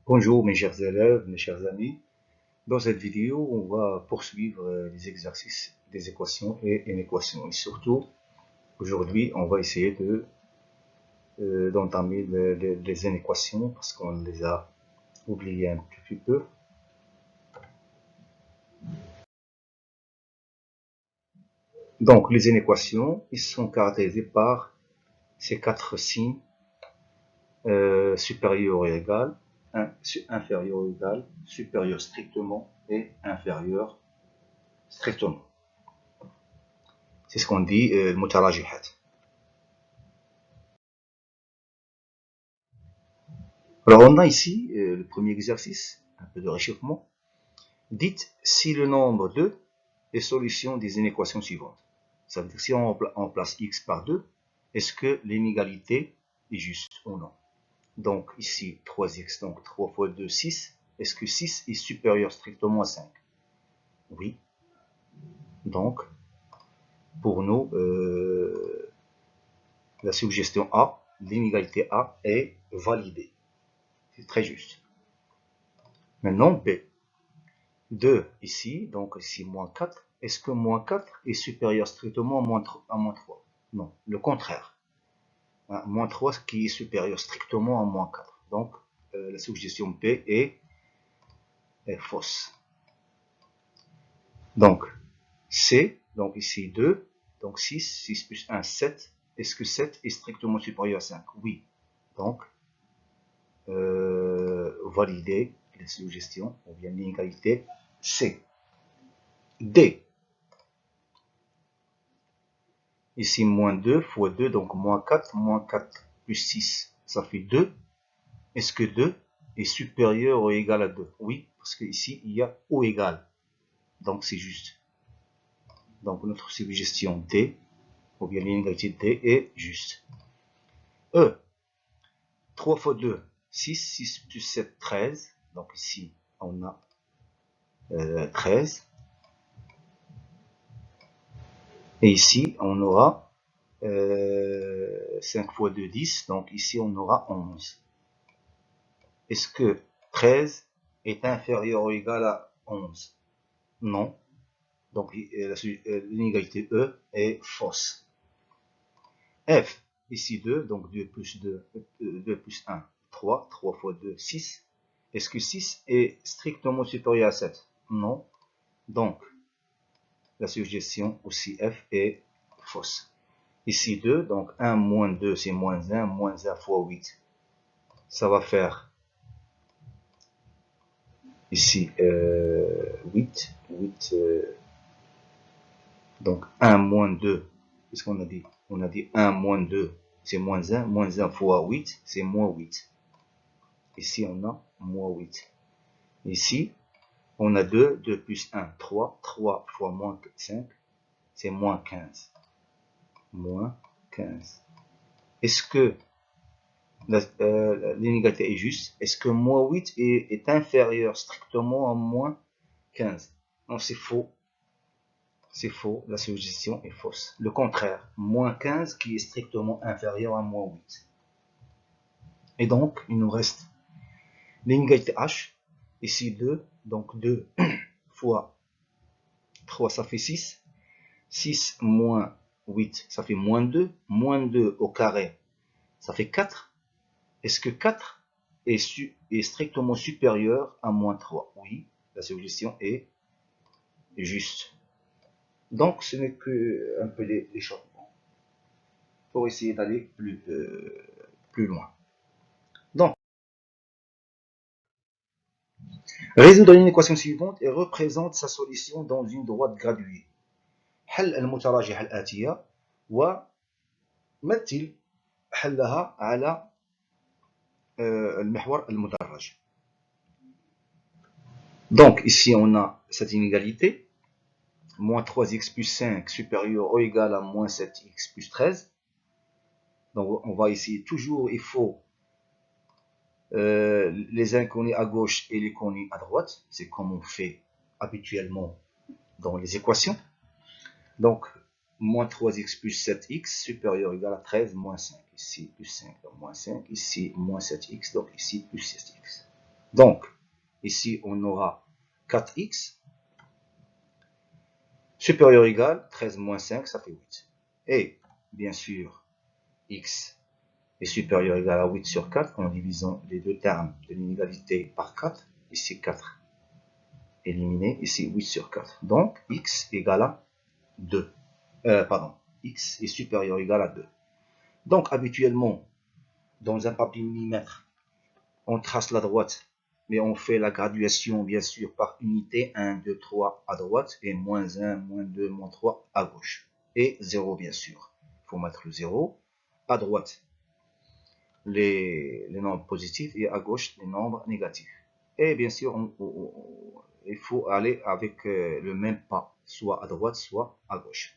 Bonjour mes chers élèves, mes chers amis. Dans cette vidéo, on va poursuivre les exercices des équations et une équation. Et surtout, aujourd'hui, on va essayer d'entamer les inéquations parce qu'on les a oubliées un petit peu. Donc, les inéquations, ils sont caractérisés par ces quatre signes supérieur ou égal, inférieur ou égal, supérieur strictement et inférieur strictement. C'est ce qu'on dit المتراجحات. Alors on a ici le premier exercice, un peu de réchauffement. Dites si le nombre 2 est solution des inéquations suivantes. Ça veut dire si on remplace x par 2, est-ce que l'inégalité est juste ou non? Donc ici 3x, donc 3 fois 2, 6. Est-ce que 6 est supérieur strictement à 5? Oui. Donc pour nous, la suggestion A, l'inégalité A est validée. C'est très juste. Maintenant B. 2 ici, donc ici moins 4. Est-ce que moins 4 est supérieur strictement à moins 3? Non, le contraire. Moins 3 qui est supérieur strictement à moins 4. Donc la suggestion B est fausse. Donc C, donc ici 2, donc 6, 6 plus 1, 7. Est-ce que 7 est strictement supérieur à 5? Oui. Donc valider la suggestion, ou bien l'inégalité C. D. Ici, moins 2 fois 2, donc moins 4 plus 6, ça fait 2. Est-ce que 2 est supérieur ou égal à 2? Oui, parce qu'ici, il y a ou égal. Donc, c'est juste. Donc, notre suggestion D, ou bien l'inégalité D, est juste. E. 3 fois 2, 6. 6 plus 7, 13. Donc, ici, on a 13. Et ici, on aura 5 fois 2, 10. Donc, ici, on aura 11. Est-ce que 13 est inférieur ou égal à 11? Non. Donc l'inégalité E est fausse. F, ici 2, donc 2 plus 2, 2 plus 1, 3. 3 fois 2, 6. Est-ce que 6 est strictement supérieur à 7? Non. Donc la suggestion aussi F est fausse. Ici 2, donc 1 moins 2 c'est moins 1, moins 1 fois 8. Ça va faire ici 8, donc 1 moins 2, qu'est-ce qu'on a dit? On a dit 1 moins 2, c'est moins 1 fois 8, c'est moins 8. Ici, on a moins 8. Ici, on a 2, 2 plus 1, 3, 3 fois moins 5, c'est moins 15. Moins 15. Est-ce que l'inégalité est juste? Est-ce que moins 8 est inférieur strictement à moins 15? Non, c'est faux. C'est faux, la suggestion est fausse. Le contraire, moins 15 qui est strictement inférieur à moins 8. Et donc, il nous reste l'inégalité H, ici 2, donc 2 fois 3, ça fait 6. 6 moins 8, ça fait moins 2. Moins 2 au carré, ça fait 4. Est-ce que 4 est strictement supérieur à moins 3? Oui, la suggestion est juste. Donc, ce n'est que un peu d'échauffement pour essayer d'aller plus loin. Donc, résoudre une équation suivante et représente sa solution dans une droite graduée. حل المتراجح الآتية ومثل حلها على المحور المدرج. Donc ici on a cette inégalité, moins 3x plus 5 supérieur ou égal à moins 7x plus 13. Donc on va essayer toujours, il faut les inconnus à gauche et les connus à droite. C'est comme on fait habituellement dans les équations. Donc moins 3x plus 7x supérieur ou égal à 13 moins 5. Ici plus 5, donc moins 5. Ici moins 7x, donc ici plus 6x. Donc, ici, on aura 4x supérieur ou égal 13 moins 5, ça fait 8. Et, bien sûr, x est supérieur ou égal à 8 sur 4 en divisant les deux termes de l'inégalité par 4. Ici, 4 éliminé, ici 8 sur 4. Donc, x égale à 2. Pardon, x est supérieur ou égal à 2. Donc, habituellement, dans un papier millimètre, on trace la droite, mais on fait la graduation, bien sûr, par unité 1, 2, 3 à droite, et moins 1, moins 2, moins 3 à gauche. Et 0, bien sûr. Il faut mettre le 0 à droite, les nombres positifs, et à gauche, les nombres négatifs. Et bien sûr, il faut aller avec le même pas, soit à droite, soit à gauche.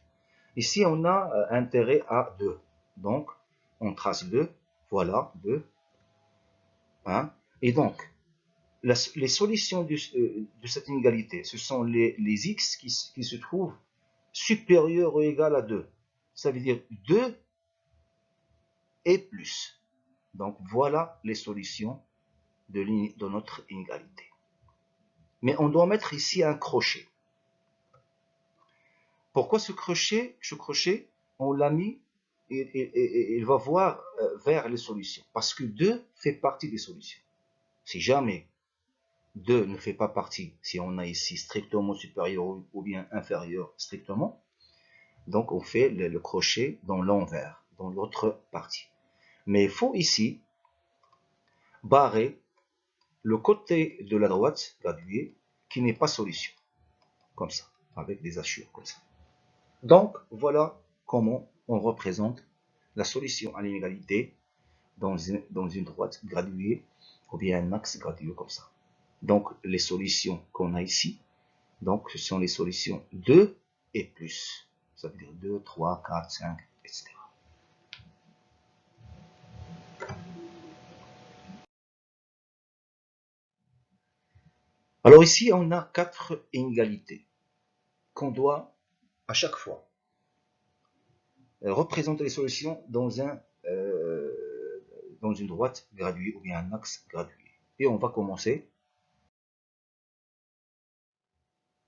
Ici, on a intérêt à 2. Donc, on trace 2. Voilà, 2. Hein. Et donc, les solutions de cette inégalité, ce sont les x qui se trouvent supérieurs ou égales à 2. Ça veut dire 2 et plus. Donc, voilà les solutions de notre inégalité. Mais on doit mettre ici un crochet. Pourquoi ce crochet? Ce crochet, on l'a mis et il va voir vers les solutions. Parce que 2 fait partie des solutions. Si jamais 2 ne fait pas partie, si on a ici strictement supérieur ou bien inférieur strictement, donc on fait le crochet dans l'envers, dans l'autre partie. Mais il faut ici barrer le côté de la droite graduée qui n'est pas solution, comme ça, avec des hachures comme ça. Donc voilà comment on représente la solution à l'inégalité dans une droite graduée ou bien un axe gradué comme ça. Donc les solutions qu'on a ici, donc ce sont les solutions 2 et plus. Ça veut dire 2, 3, 4, 5, etc. Alors ici, on a 4 inégalités qu'on doit à chaque fois représenter les solutions dans une droite graduée ou bien un axe gradué. Et on va commencer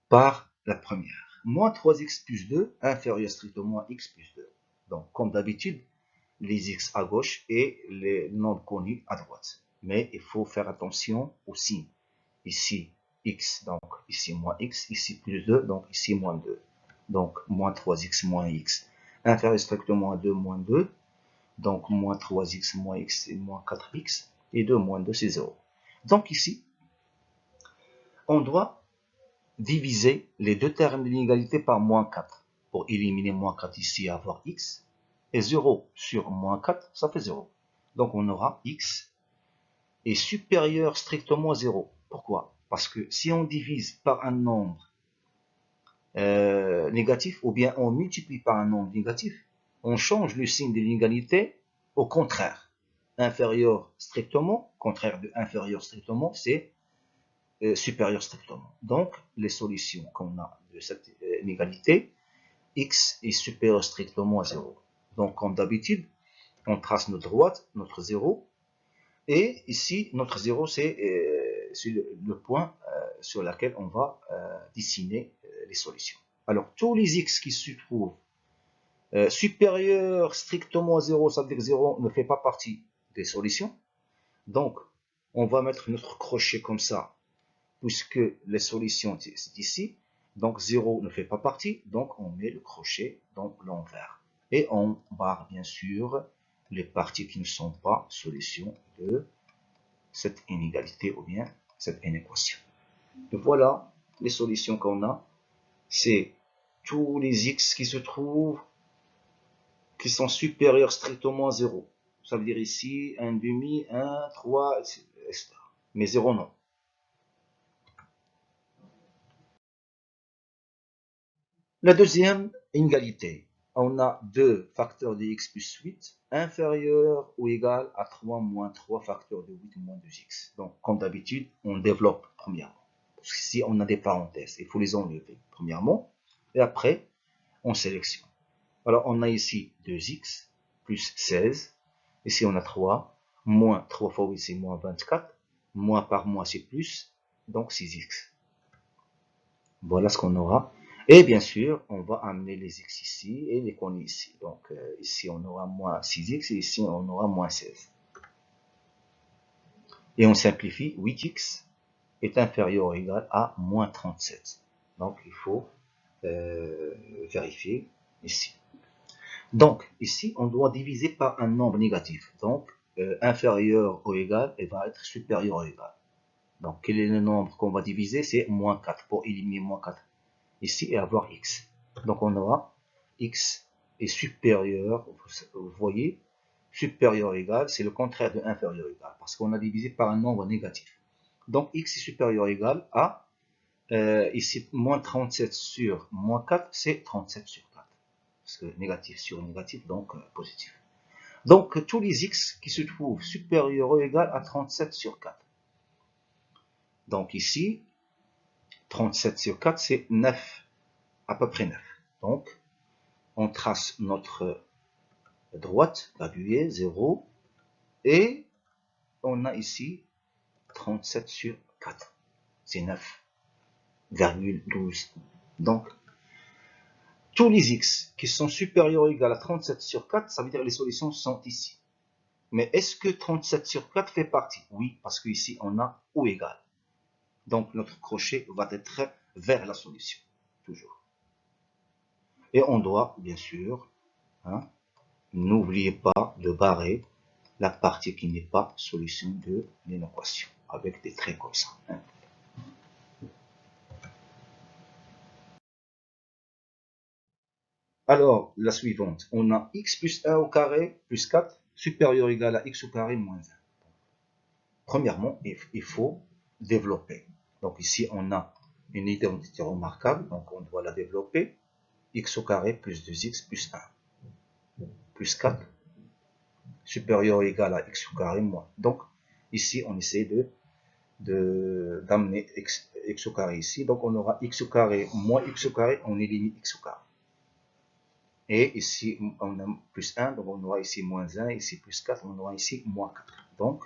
par la première. Moins 3x plus 2 inférieur strictement à x plus 2. Donc, comme d'habitude, les x à gauche et les nombres connus à droite. Mais il faut faire attention au signe. Ici, x, donc ici moins x, ici plus 2, donc ici moins 2. Donc, moins 3x moins x. Inférieur strictement à 2 moins 2. Donc, moins 3x moins x, c'est moins 4x. Et 2 moins 2, c'est 0. Donc ici, on doit diviser les deux termes de l'inégalité par moins 4. Pour éliminer moins 4 ici et avoir x. Et 0 sur moins 4, ça fait 0. Donc on aura x est supérieur strictement à 0. Pourquoi? Parce que si on divise par un nombre négatif, ou bien on multiplie par un nombre négatif, on change le signe de l'inégalité au contraire. Inférieur strictement, contraire de inférieur strictement, c'est supérieur strictement. Donc, les solutions qu'on a de cette inégalité, x est supérieur strictement à 0. Donc, comme d'habitude, on trace notre droite, notre 0, et ici, notre 0, c'est le point sur lequel on va dessiner les solutions. Alors, tous les x qui se trouvent supérieurs strictement à 0, ça veut dire que 0 ne fait pas partie des solutions. Donc, on va mettre notre crochet comme ça, puisque les solutions c'est ici. Donc, 0 ne fait pas partie, donc on met le crochet dans l'envers. Et on barre bien sûr les parties qui ne sont pas solutions de cette inégalité ou bien cette inéquation. Et voilà les solutions qu'on a. C'est tous les x qui se trouvent, qui sont supérieurs strictement à 0. Ça veut dire ici 1 demi, 1, 3, etc. Mais 0 non. La deuxième inégalité. On a 2 facteurs de x plus 8 inférieur ou égal à 3 moins 3 facteurs de 8 moins 2x. Donc, comme d'habitude, on développe premièrement. Parce que si on a des parenthèses, il faut les enlever premièrement. Et après, on sélectionne. Alors, on a ici 2x plus 16. Ici, on a 3. Moins 3 fois 8, c'est moins 24. Moins par moins, c'est plus. Donc 6x. Voilà ce qu'on aura. Et bien sûr, on va amener les x ici et les coller ici. Donc ici, on aura moins 6x et ici, on aura moins 16. Et on simplifie. 8x est inférieur ou égal à moins 37. Donc, il faut vérifier ici. Donc, ici, on doit diviser par un nombre négatif. Donc, inférieur ou égal, et va être supérieur ou égal. Donc, quel est le nombre qu'on va diviser? C'est moins 4 pour éliminer moins 4 ici et avoir x. Donc, on aura x est supérieur, vous voyez, supérieur ou égal, c'est le contraire de inférieur ou égal, parce qu'on a divisé par un nombre négatif. Donc, x est supérieur ou égal à, ici, moins 37 sur moins 4, c'est 37 sur 4. Parce que négatif sur négatif, donc positif. Donc, tous les x qui se trouvent supérieurs ou égal à 37 sur 4. Donc, ici, 37 sur 4, c'est 9, à peu près 9. Donc, on trace notre droite, appuyée, 0, et on a ici 37 sur 4, c'est 9,12. Donc, tous les x qui sont supérieurs ou égaux à 37 sur 4, ça veut dire que les solutions sont ici. Mais est-ce que 37 sur 4 fait partie? Oui, parce qu'ici, on a ou égal. Donc, notre crochet va être vers la solution, toujours. Et on doit, bien sûr, hein, n'oubliez pas de barrer la partie qui n'est pas solution de l'équation, avec des traits comme ça. Hein. Alors, la suivante, on a x plus 1 au carré plus 4 supérieur ou égal à x au carré moins 1. Premièrement, il faut développer. Donc ici, on a une identité remarquable, donc on doit la développer. X au carré plus 2x plus 1 plus 4 supérieur ou égal à x au carré moins. Donc ici, on essaie d'amener x au carré ici. Donc on aura x au carré moins x au carré, on élimine x au carré. Et ici, on a plus 1, donc on aura ici moins 1, ici plus 4, on aura ici moins 4. Donc,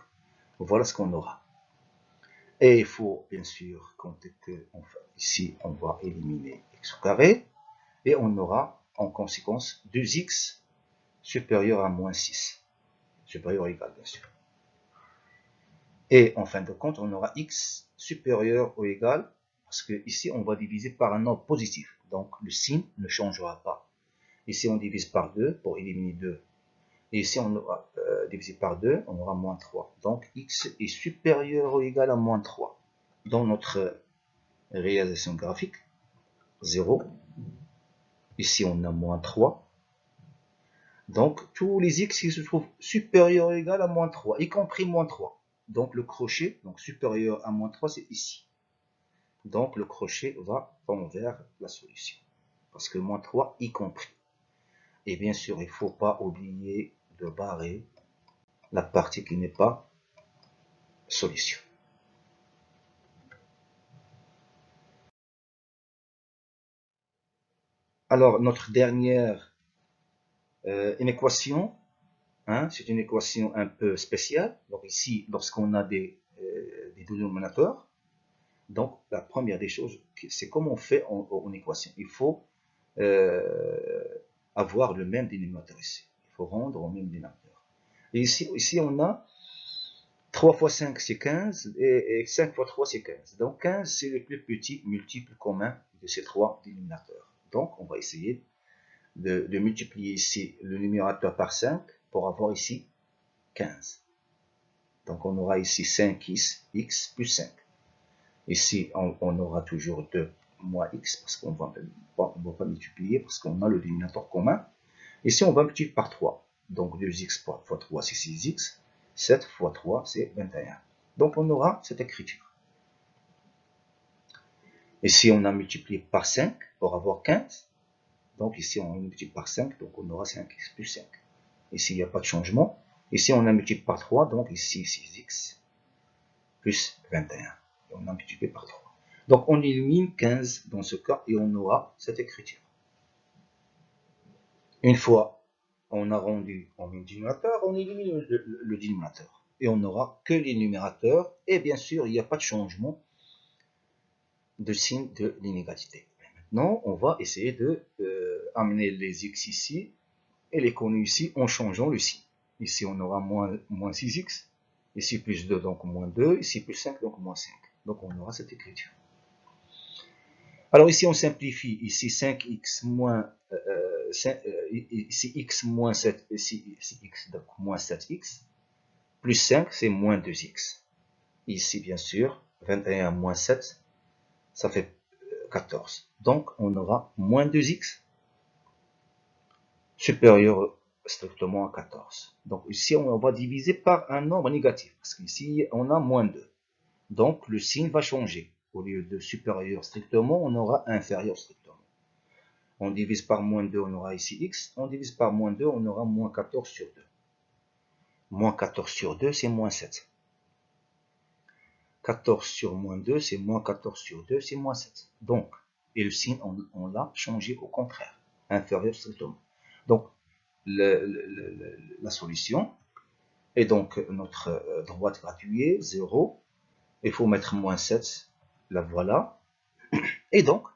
voilà ce qu'on aura. Et il faut, bien sûr, compter que ici, on va éliminer x au carré. Et on aura, en conséquence, 2x supérieur à moins 6. Supérieur ou égal, bien sûr. Et en fin de compte, on aura x supérieur ou égal, parce que ici, on va diviser par un nombre positif. Donc, le signe ne changera pas. Ici, on divise par 2 pour éliminer 2. Et ici, on aura divisé par 2, on aura moins 3. Donc, x est supérieur ou égal à moins 3. Dans notre réalisation graphique, 0. Ici, on a moins 3. Donc, tous les x qui se trouvent supérieurs ou égal à moins 3, y compris moins 3. Donc, le crochet, donc supérieur à moins 3, c'est ici. Donc, le crochet va vers la solution. Parce que moins 3, y compris. Et bien sûr, il ne faut pas oublier de barrer la partie qui n'est pas solution. Alors, notre dernière équation, hein, c'est une équation un peu spéciale. Donc ici, lorsqu'on a des dénominateurs, donc la première des choses, c'est comment on fait en équation. Il faut avoir le même dénominateur ici. Il faut rendre au même dénominateur. Et ici on a 3 fois 5, c'est 15, et 5 fois 3, c'est 15. Donc 15, c'est le plus petit multiple commun de ces trois dénominateurs. Donc on va essayer de multiplier ici le numérateur par 5 pour avoir ici 15. Donc on aura ici 5x plus 5. Ici, on aura toujours 2 moins x, parce qu'on ne va pas multiplier, parce qu'on a le dénominateur commun. Ici, on va multiplier par 3. Donc 2x fois 3, c'est 6x. 7 fois 3, c'est 21. Donc on aura cette écriture. Ici, on a multiplié par 5 pour avoir 15. Donc ici, on multiplie par 5, donc on aura 5x plus 5. Ici, il n'y a pas de changement. Ici, on a multiplié par 3, donc ici, 6x plus 21. Et on a multiplié par 3. Donc on élimine 15 dans ce cas et on aura cette écriture. Une fois on a rendu en dénominateur, on élimine le dénominateur. et on n'aura que les numérateurs. Et bien sûr, il n'y a pas de changement de signe de l'inégalité. Maintenant, on va essayer de amener les x ici et les connus ici en changeant le signe. Ici, on aura moins 6x. Ici, plus 2, donc moins 2. Ici, plus 5, donc moins 5. Donc, on aura cette écriture. Alors, ici, on simplifie. Ici, 5x moins... ici, x moins 7. Ici, x, donc moins 7x. Plus 5, c'est moins 2x. Ici, bien sûr, 21 moins 7, ça fait 14. Donc, on aura moins 2x supérieur strictement à 14. Donc, ici, on va diviser par un nombre négatif. Parce qu'ici, on a moins 2. Donc, le signe va changer. Au lieu de supérieur strictement, on aura inférieur strictement. On divise par moins 2, on aura ici x. On divise par moins 2, on aura moins 14 sur 2. Moins 14 sur 2, c'est moins 7. 14 sur moins 2, c'est moins 14 sur 2, c'est moins 7. Donc, et le signe, on l'a changé au contraire, inférieur strictement. Donc, la solution est donc notre droite gratuite, 0. Il faut mettre moins 7, la voilà. Et donc,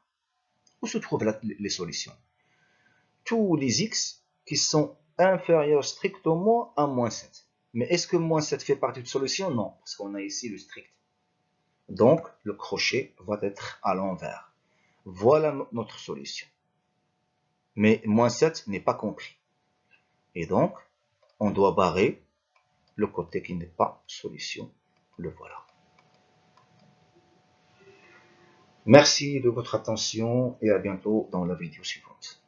où se trouvent les solutions? Tous les x qui sont inférieurs strictement à moins 7. Mais est-ce que moins 7 fait partie de solution? Non, parce qu'on a ici le strict. Donc, le crochet va être à l'envers. Voilà notre solution. Mais moins 7 n'est pas compris. Et donc, on doit barrer le côté qui n'est pas solution. Le voilà. Merci de votre attention et à bientôt dans la vidéo suivante.